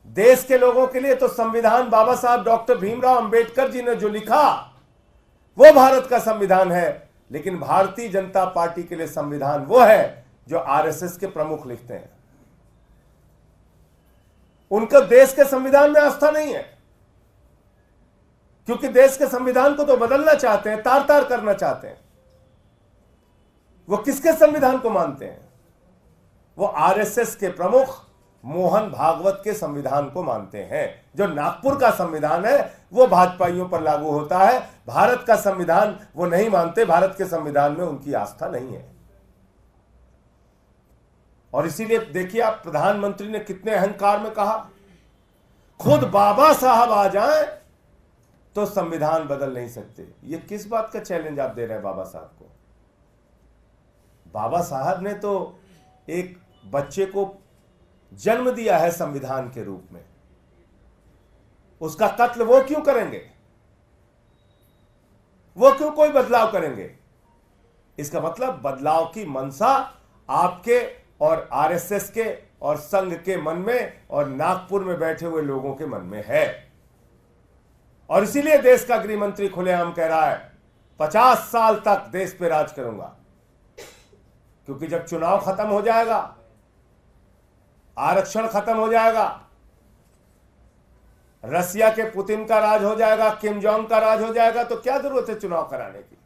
देश के लोगों के लिए तो संविधान बाबा साहब डॉक्टर भीमराव अंबेडकर जी ने जो लिखा वो भारत का संविधान है, लेकिन भारतीय जनता पार्टी के लिए संविधान वो है जो आरएसएस के प्रमुख लिखते हैं। उनका देश के संविधान में आस्था नहीं है, क्योंकि देश के संविधान को तो बदलना चाहते हैं, तार तार करना चाहते हैं। वो किसके संविधान को मानते हैं? वो आरएसएस के प्रमुख मोहन भागवत के संविधान को मानते हैं। जो नागपुर का संविधान है वो भाजपाइयों पर लागू होता है, भारत का संविधान वो नहीं मानते, भारत के संविधान में उनकी आस्था नहीं है। और इसीलिए देखिए आप, प्रधानमंत्री ने कितने अहंकार में कहा, खुद बाबा साहब आ जाएं तो संविधान बदल नहीं सकते। ये किस बात का चैलेंज आप दे रहे हैं बाबा साहब को? बाबा साहब ने तो एक बच्चे को जन्म दिया है संविधान के रूप में, उसका कत्ल वो क्यों करेंगे? वो क्यों कोई बदलाव करेंगे? इसका मतलब बदलाव की मंशा आपके और आरएसएस के और संघ के मन में और नागपुर में बैठे हुए लोगों के मन में है। और इसीलिए देश का गृह मंत्री खुलेआम कह रहा है 50 साल तक देश पे राज करूंगा, क्योंकि जब चुनाव खत्म हो जाएगा, आरक्षण खत्म हो जाएगा, रसिया के पुतिन का राज हो जाएगा, किम जोंग का राज हो जाएगा, तो क्या जरूरत है चुनाव कराने की?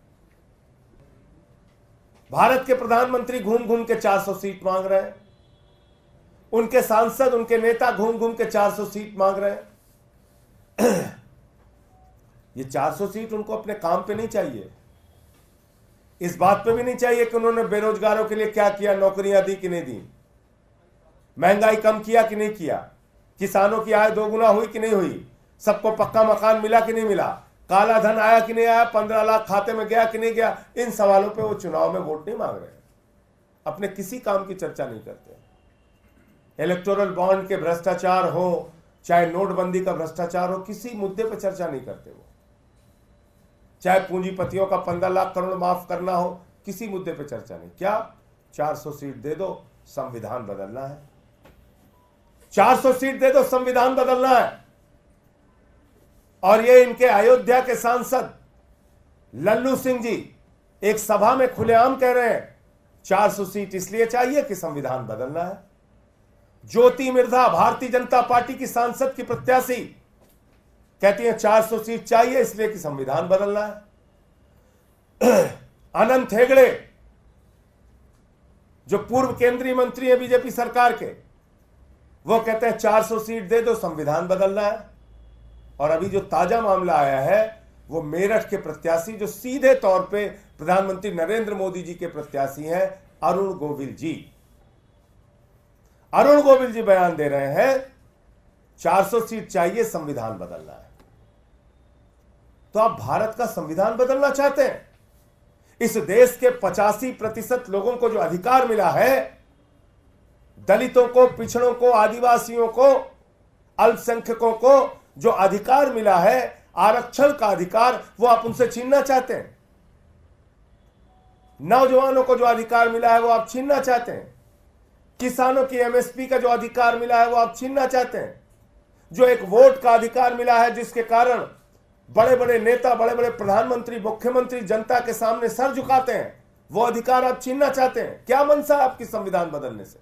भारत के प्रधानमंत्री घूम घूम के 400 सीट मांग रहे हैं, उनके सांसद, उनके नेता घूम घूम के 400 सीट मांग रहे हैं। ये 400 सीट उनको अपने काम पे नहीं चाहिए, इस बात पे भी नहीं चाहिए कि उन्होंने बेरोजगारों के लिए क्या किया, नौकरियां दी कि नहीं दी, महंगाई कम किया कि नहीं किया, किसानों की आय 2 गुना हुई कि नहीं हुई, सबको पक्का मकान मिला कि नहीं मिला, काला धन आया कि नहीं आया, 15 लाख खाते में गया कि नहीं गया। इन सवालों पे वो चुनाव में वोट नहीं मांग रहे, अपने किसी काम की चर्चा नहीं करते। इलेक्टोरल बॉन्ड के भ्रष्टाचार हो, चाहे नोटबंदी का भ्रष्टाचार हो, किसी मुद्दे पर चर्चा नहीं करते वो। चाहे पूंजीपतियों का 15 लाख करोड़ माफ करना हो, किसी मुद्दे पर चर्चा नहीं। क्या 400 सीट दे दो, संविधान बदलना है। 400 सीट दे दो, संविधान बदलना है। और ये इनके अयोध्या के सांसद लल्लू सिंह जी एक सभा में खुलेआम कह रहे हैं 400 सीट इसलिए चाहिए कि संविधान बदलना है। ज्योति मिर्धा, भारतीय जनता पार्टी की सांसद की प्रत्याशी, कहती है 400 सीट चाहिए इसलिए कि संविधान बदलना है। अनंत हेगड़े जो पूर्व केंद्रीय मंत्री है बीजेपी सरकार के, वो कहते हैं 400 सीट दे दो, संविधान बदलना है। और अभी जो ताजा मामला आया है वो मेरठ के प्रत्याशी, जो सीधे तौर पे प्रधानमंत्री नरेंद्र मोदी जी के प्रत्याशी हैं, अरुण गोविल जी। अरुण गोविल जी बयान दे रहे हैं 400 सीट चाहिए, संविधान बदलना है। तो आप भारत का संविधान बदलना चाहते हैं? इस देश के 85% लोगों को जो अधिकार मिला है, दलितों को, पिछड़ों को, आदिवासियों को, अल्पसंख्यकों को जो अधिकार मिला है, आरक्षण का अधिकार, वो आप उनसे छीनना चाहते हैं। नौजवानों को जो अधिकार मिला है वो आप छीनना चाहते हैं। किसानों की एमएसपी का जो अधिकार मिला है वो आप छीनना चाहते हैं। जो एक वोट का अधिकार मिला है, जिसके कारण बड़े बड़े नेता, बड़े बड़े प्रधानमंत्री, मुख्यमंत्री जनता के सामने सर झुकाते हैं, वो अधिकार आप छीनना चाहते हैं। क्या मंशा आपकी संविधान बदलने से?